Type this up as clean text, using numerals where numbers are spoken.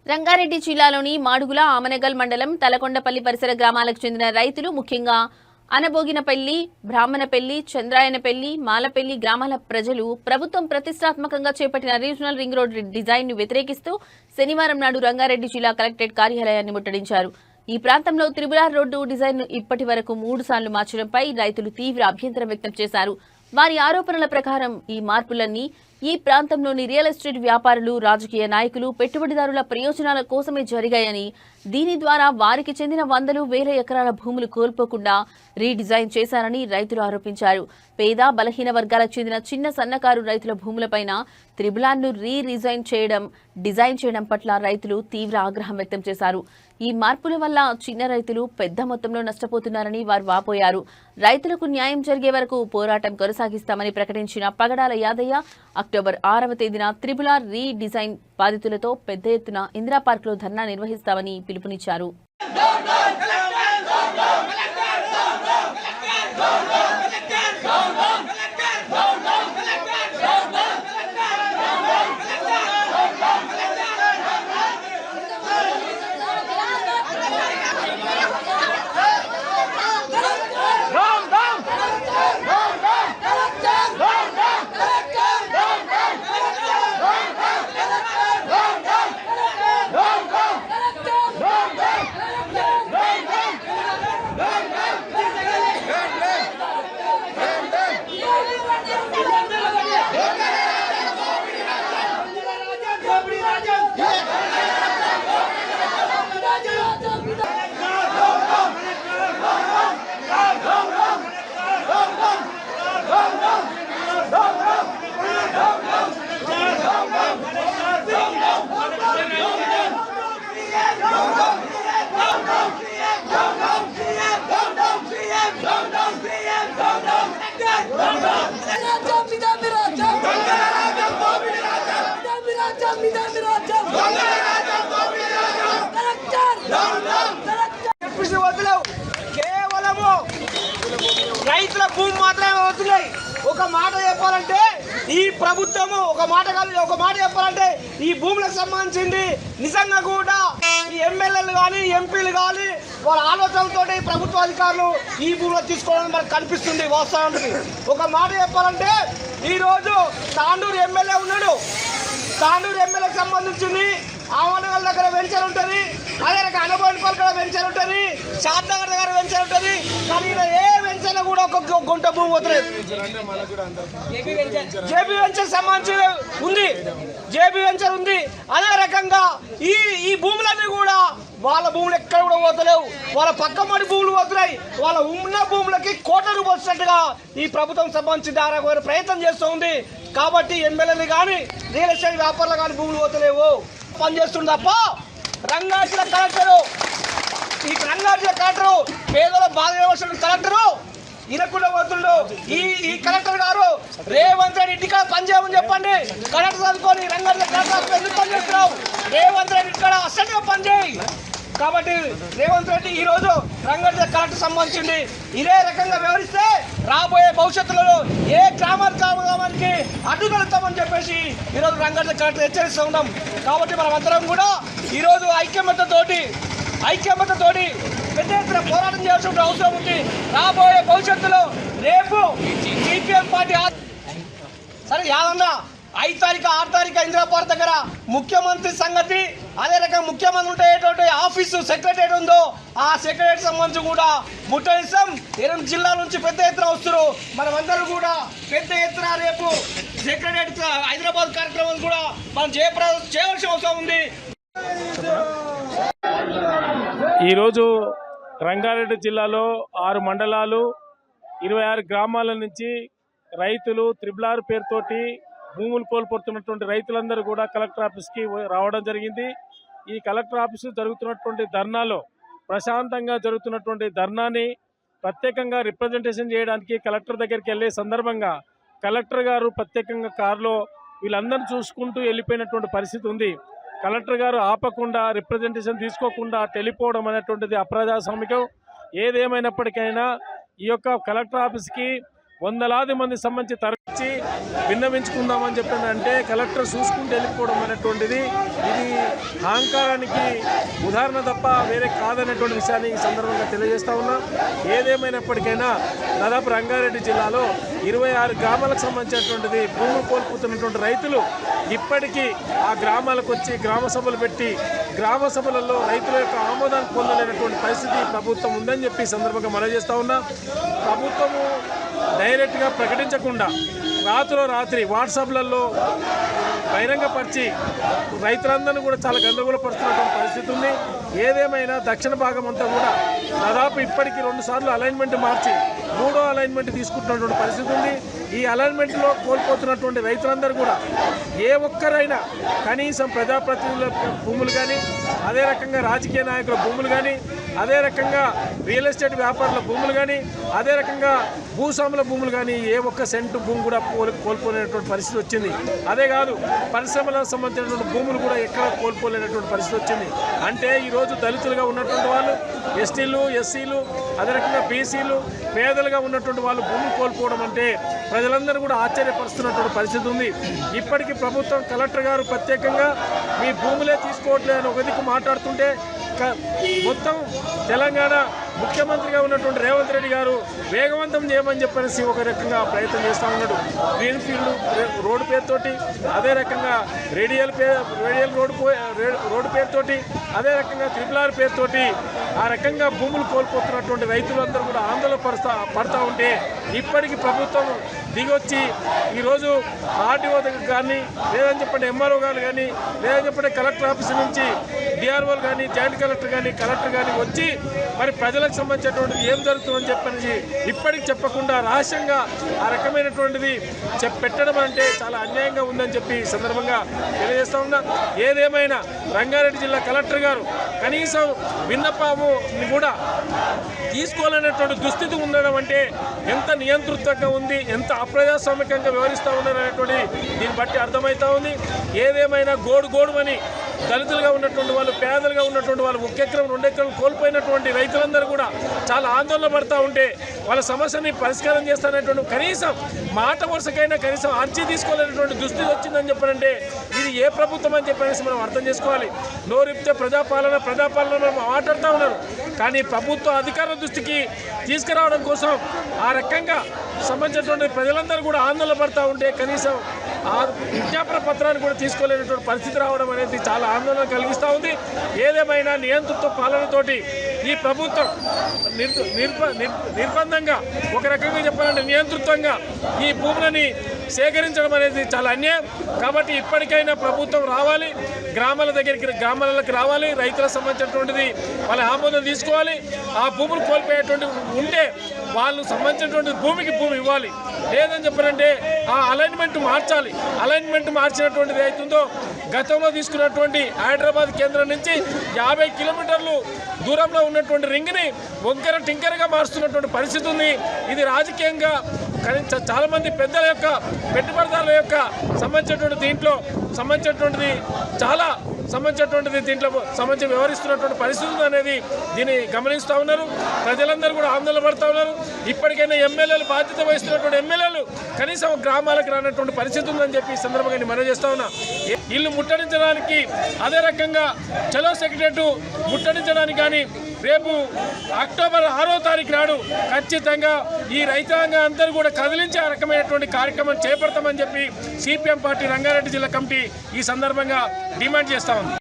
రంగారెడ్డి జిల్లాలోని మాడుగుల ఆమనగల్ మండలం తలకొండపల్లి పరిసర గ్రామాలకు చెందిన రైతులు ముఖ్యంగా అనబోగినపల్లి, బ్రాహ్మణపల్లి, చంద్రాయనపల్లి, మాలపల్లి గ్రామాల ప్రజలు ప్రభుత్వం ప్రతిష్టాత్మకంగా చేపట్టిన రీజనల్ రింగ్ రోడ్ డిజైన్ ను వ్యతిరేకిస్తూ శనివారం నాడు రంగారెడ్డి జిల్లా కలెక్టరేట్ కార్యాలయాన్ని ముట్టడించారు. ఈ ప్రాంతంలో త్రిబులార్ రోడ్డు డిజైన్ ను ఇప్పటి వరకు 3 సార్లు మార్చడంపై రైతులు తీవ్ర అభ్యంతరం వ్యక్తం చేశారు. వారి ఆరోపణల ప్రకారం ఈ మార్పులన్నీ ఈ ప్రాంతంలోని రియల్ ఎస్టేట్ వ్యాపారులు, రాజకీయ నాయకులు, పెట్టుబడిదారుల ప్రయోజనాల కోసమే జరిగాయని, దీని ద్వారా వారికి చెందిన వందలు వేల ఎకరాల భూములు కోల్పోకుండా రీడిజైన్ చేశారని రైతులు ఆరోపించారు. పేద, బలహీన వర్గాలకు చెందిన చిన్న సన్నకారు రైతుల భూములపైన త్రిబులార్ను డిజైన్ చేయడం పట్ల రైతులు తీవ్ర ఆగ్రహం వ్యక్తం చేశారు. ఈ మార్పుల వల్ల చిన్న రైతులు పెద్ద మొత్తంలో నష్టపోతున్నారని వారు వాపోయారు. రైతులకు న్యాయం జరిగే వరకు పోరాటం కొనసాగిస్తామని ప్రకటించిన పగడాల యాదయ్య అక్టోబర్ 6వ తేదీన త్రిబులార్ రీడిజైన్ బాధితులతో పెద్ద ఎత్తున ఇందిరా పార్క్ లో ధర్నా నిర్వహిస్తామని పిలుపునిచ్చారు. రైతుల భూమి మాత్రమే అవుతున్నాయి. ఒక మాట చెప్పాలంటే ఈ ప్రభుత్వము ఒక మాట చెప్పాలంటే ఈ భూములకు సంబంధించింది నిజంగా కూడా ఈ ఎమ్మెల్యేలు కానీ ఎంపీలు కానీ వాళ్ళ ఆలోచనలతో ప్రభుత్వ అధికారులు ఈ భూములు తీసుకోవడం మనకు కనిపిస్తుంది. వాస్తవానికి ఒక మాట చెప్పాలంటే ఈరోజు తాండూరు ఎమ్మెల్యే ఉన్నాడు. తాండూరు ఎమ్మెల్యేకి సంబంధించింది ఆమనగల్ దగ్గర వెంచర్ ఉంటుంది, అదే రకంగా అనబోయినపల్లి దగ్గర వెంచర్ ఉంటుంది, షాద్నగర్ దగ్గర వెంచర్ ఉంటుంది. కానీ ఏ వెంచర్ కూడా ఒక గుంట భూమి పోతుంది. జేబీ వెంచర్ సంబంధించి ఉంది, జేబీ వెంచర్ ఉంది. అదే రకంగా ఈ భూములన్నీ కూడా వాళ్ళ భూములు ఎక్కడ కూడా పోతలేవు, వాళ్ళ పక్కమడి భూములు పోతున్నాయి. వాళ్ళ ఉన్న భూములకి కోట్ల రూపాయలు వచ్చినట్టుగా ఈ ప్రభుత్వం సంబంధించి ద్వారా ప్రయత్నం చేస్తూ ఉంది. కాబట్టి ఎమ్మెల్యేలు కానీ రియల్ ఎస్టేట్ వ్యాపారులు కానీ భూములు పోతలేవు పనిచేస్తుంది తప్ప రంగారెడ్డి కలెక్టరు పేదల బాధ కలెక్టరు ఇనకుండా పోతుండు. ఈ కలెక్టర్ గారు రేవంత్ రెడ్డి ఇక్కడ పనిచేయమని చెప్పండి. కలెక్టర్ చదువుకొని రంగారెడ్డి కలెక్టర్ ఎందుకు పనిచేస్తున్నావు? రేవంత్ రెడ్డి ఇక్కడ అసలు పనిచేయి. కాబట్టి రేవంత్ రెడ్డి ఈ రోజు రంగారెడ్డి కలెక్టర్ సంబంధించింది ఇదే రకంగా వ్యవహరిస్తే రాబోయే భవిష్యత్తులో ఏ గ్రామానికి అడ్డుకలుస్తామని చెప్పేసి ఈరోజు రంగారెడ్డి కలెక్టర్ హెచ్చరిస్తూ ఉన్నాం. కాబట్టి మనమందరం కూడా ఈరోజు ఐక్యమత్యతోటి పెద్ద ఎత్తున పోరాటం చేయాల్సిన అవసరం ఉంది. రాబోయే భవిష్యత్తులో రేపు సిపిఎం పార్టీ సరే యాదన్నా 5 తారీఖు 6 తారీఖు ఇందిరా పార్క్ దగ్గర ముఖ్యమంత్రి సంగతి, అదే రకంగా ముఖ్యమంత్రి ఉంటే ఆఫీసు సెక్రటరీ ఉందో ఆ సెక్రటరీ సంబంధించి కూడా ముట్టడిస్తాం. 8 జిల్లాల నుంచి పెద్ద ఎత్తున వస్తారు. మనమందరూ కూడా పెద్ద ఎత్తున రేపు సెక్రటరీ హైదరాబాద్ కార్యక్రమం కూడా మనం చేయవలసిన అవసరం ఉంది. ఈరోజు రంగారెడ్డి జిల్లాలో 6 మండలాలు 26 గ్రామాల నుంచి రైతులు త్రిబులార్ పేరుతోటి భూములు కోల్పోతున్నటువంటి రైతులందరూ కూడా కలెక్టర్ ఆఫీస్కి రావడం జరిగింది. ఈ కలెక్టర్ ఆఫీస్ జరుగుతున్నటువంటి ధర్నాలో ప్రశాంతంగా జరుగుతున్నటువంటి ధర్నాని ప్రత్యేకంగా రిప్రజెంటేషన్ చేయడానికి కలెక్టర్ దగ్గరికి వెళ్ళే సందర్భంగా కలెక్టర్ గారు ప్రత్యేకంగా కారులో వీళ్ళందరినీ చూసుకుంటూ వెళ్ళిపోయినటువంటి పరిస్థితి ఉంది. కలెక్టర్ గారు ఆపకుండా రిప్రజెంటేషన్ తీసుకోకుండా వెళ్ళిపోవడం అనేటువంటిది అప్రజాస్వామికం. ఏదేమైనప్పటికైనా ఈ యొక్క కలెక్టర్ ఆఫీస్కి వందలాది మంది సంబంధించి తరలించి విన్నవించుకుందామని చెప్పానంటే కలెక్టర్ చూసుకుంటూ వెళ్ళిపోవడం అనేటువంటిది ఇది అహంకారానికి ఉదాహరణ తప్ప వేరే కాదనేటువంటి విషయాన్ని ఈ సందర్భంగా తెలియజేస్తా ఉన్నా. ఏదేమైనప్పటికైనా దాదాపు రంగారెడ్డి జిల్లాలో 26 గ్రామాలకు సంబంధించినటువంటిది భూములు కోల్పోతున్నటువంటి రైతులు ఇప్పటికీ ఆ గ్రామాలకు వచ్చి గ్రామ సభలు పెట్టి గ్రామ సభలలో రైతుల యొక్క ఆమోదాన్ని పొందలేనటువంటి పరిస్థితి ప్రభుత్వం ఉందని చెప్పి ఈ సందర్భంగా మనం చేస్తూ ఉన్నా. ప్రభుత్వము డైరెక్ట్గా ప్రకటించకుండా రాత్రి వాట్సాప్లలో బహిరంగపరిచి రైతులందరినీ కూడా చాలా గందరగోళపరుస్తున్నటువంటి పరిస్థితి ఉంది. ఏదేమైనా దక్షిణ భాగం అంతా కూడా దాదాపు ఇప్పటికీ 2 సార్లు అలైన్మెంట్ మార్చి 3వ అలైన్మెంట్ తీసుకుంటున్నటువంటి పరిస్థితి ఉంది. ఈ అలైన్మెంట్లో కోల్పోతున్నటువంటి రైతులందరూ కూడా ఏ ఒక్కరైనా కనీసం ప్రజాప్రతినిధుల భూములు కానీ, అదే రకంగా రాజకీయ నాయకుల భూములు కానీ, అదే రకంగా రియల్ ఎస్టేట్ వ్యాపారుల భూములు కానీ, అదే రకంగా భూస్వాముల భూములు కానీ ఏ ఒక్క సెంటు భూమి కూడా కోల్పోలేనటువంటి పరిస్థితి వచ్చింది. అదే కాదు పరిశ్రమలకు సంబంధించినటువంటి భూములు కూడా ఎక్కడ కోల్పోలేనటువంటి పరిస్థితి వచ్చింది. అంటే ఈరోజు దళితులుగా ఉన్నటువంటి వాళ్ళు, ఎస్టీలు, ఎస్సీలు, అదే రకంగా బీసీలు, పేదలుగా ఉన్నటువంటి వాళ్ళు భూములు కోల్పోవడం అంటే ప్రజలందరూ కూడా ఆశ్చర్యపరుస్తున్నటువంటి పరిస్థితి ఉంది. ఇప్పటికీ ప్రభుత్వం కలెక్టర్ గారు ప్రత్యేకంగా మీ భూములే తీసుకోవట్లేదు అని ఒక దిక్కు మాట్లాడుతుంటే మొత్తం తెలంగాణ ముఖ్యమంత్రిగా ఉన్నటువంటి రేవంత్ రెడ్డి గారు వేగవంతం చేయమని చెప్పనేసి ఒక రకంగా ప్రయత్నం చేస్తూ ఉన్నాడు. గ్రీన్ఫీల్డ్ రోడ్డు పేరుతోటి, అదే రకంగా రేడియల్ రోడ్డు పేరుతోటి, అదే రకంగా RRR పేరుతోటి ఆ రకంగా భూములు కోల్పోతున్నటువంటి రైతులందరూ కూడా ఆందోళన పడతా ఉంటే ఇప్పటికీ ప్రభుత్వం దిగొచ్చి ఈరోజు ఆర్టీఓ దగ్గర కానీ, లేదని చెప్పండి ఎంఆర్ఓ గారు కానీ, లేదని చెప్పండి కలెక్టర్ ఆఫీస్ నుంచి డిఆర్ఓలు కానీ, జాయింట్ కలెక్టర్ కానీ, కలెక్టర్ కానీ వచ్చి మరి ప్రజలకు సంబంధించినటువంటిది ఏం జరుగుతుందని చెప్పనేసి ఇప్పటికి చెప్పకుండా రహస్యంగా ఆ రకమైనటువంటిది పెట్టడం అంటే చాలా అన్యాయంగా ఉందని చెప్పి ఈ సందర్భంగా తెలియజేస్తూ ఉన్నా. ఏదేమైనా రంగారెడ్డి జిల్లా కలెక్టర్ గారు కనీసం విన్నపముని కూడా తీసుకోవాలనేటువంటి దుస్థితి ఉండడం అంటే ఎంత నియంతృత్వంగా ఉంది, ఎంత అప్రజాస్వామికంగా వ్యవహరిస్తూ ఉన్నారనేటువంటి దీన్ని బట్టి అర్థమవుతా ఉంది. ఏదేమైనా గోడుమని దళితులుగా ఉన్నటువంటి వాళ్ళు, పేదలుగా ఉన్నటువంటి వాళ్ళు 1 ఎకరం 2 ఎకరం కోల్పోయినటువంటి రైతులందరూ కూడా చాలా ఆందోళన పడుతూ ఉంటే వాళ్ళ సమస్యని పరిష్కారం చేస్తానటువంటి కనీసం మాట వరుసకైనా కనీసం అర్జీ తీసుకోలేనటువంటి దుస్థితి వచ్చిందని చెప్పారంటే ఇది ఏ ప్రభుత్వం అని చెప్పనేసి మనం అర్థం చేసుకోవాలి. నోరిప్తే ప్రజాపాలన మనం మాట్లాడుతూ ఉన్నారు. కానీ ప్రభుత్వ అధికారుల దృష్టికి తీసుకురావడం కోసం ఆ రకంగా సంబంధించినటువంటి ప్రజలందరూ కూడా ఆందోళన పడుతూ ఉంటే కనీసం ఆ విజ్ఞాపన పత్రాన్ని కూడా తీసుకోలేనటువంటి పరిస్థితి రావడం అనేది చాలా ఆందోళన కలిగిస్తూ ఉంది. ఏదేమైనా నియంతృత్వ పాలనతోటి ఈ ప్రభుత్వం నిర్బంధంగా ఒక రకంగా చెప్పాలంటే నియంతృత్వంగా ఈ భూములని సేకరించడం అనేది చాలా అన్యాయం. కాబట్టి ఇప్పటికైనా ప్రభుత్వం రావాలి, గ్రామాలకు రావాలి, రైతులకు సంబంధించినటువంటిది వాళ్ళ ఆమోదం తీసుకోవాలి. ఆ భూములు కోల్పోయేటువంటి ఉంటే వాళ్ళు సంబంధించినటువంటి భూమికి భూమి ఇవ్వాలి. లేదని చెప్పారంటే ఆ అలైన్మెంట్ మార్చాలి. అలైన్మెంట్ మార్చినటువంటిది అవుతుందో గతంలో తీసుకున్నటువంటి హైదరాబాద్ కేంద్రం నుంచి 50 కిలోమీటర్లు దూరంలో ఉన్నటువంటి రింగ్ని వంకర టింకరగా మారుస్తున్నటువంటి పరిస్థితి ఉంది. ఇది రాజకీయంగా చాలామంది పెద్దల యొక్క పెట్టుబడిదారుల యొక్క దీంట్లో సంబంధించి వ్యవహరిస్తున్నటువంటి పరిస్థితులు అనేది దీన్ని గమనిస్తూ ఉన్నారు. ప్రజలందరూ కూడా ఆందోళన పడుతూ ఉన్నారు. ఇప్పటికైనా ఎమ్మెల్యేలు బాధ్యత వహిస్తున్నటువంటి ఎమ్మెల్యేలు కనీసం గ్రామాలకు రానటువంటి పరిస్థితి ఉందని చెప్పి ఈ సందర్భంగా నేను మనవి చేస్తా ఉన్నా. ఇల్లు ముట్టడించడానికి, అదే రకంగా చలో సెక్రటరీ ముట్టడించడానికి కానీ రేపు అక్టోబర్ 6వ తారీఖు నాడు ఖచ్చితంగా ఈ రైతాంగం అందరూ కూడా కదిలించే రకమైనటువంటి కార్యక్రమం చేపడతామని చెప్పి సిపిఎం పార్టీ రంగారెడ్డి జిల్లా కమిటీ ఈ సందర్భంగా డిమాండ్ చేస్తా ఉంది.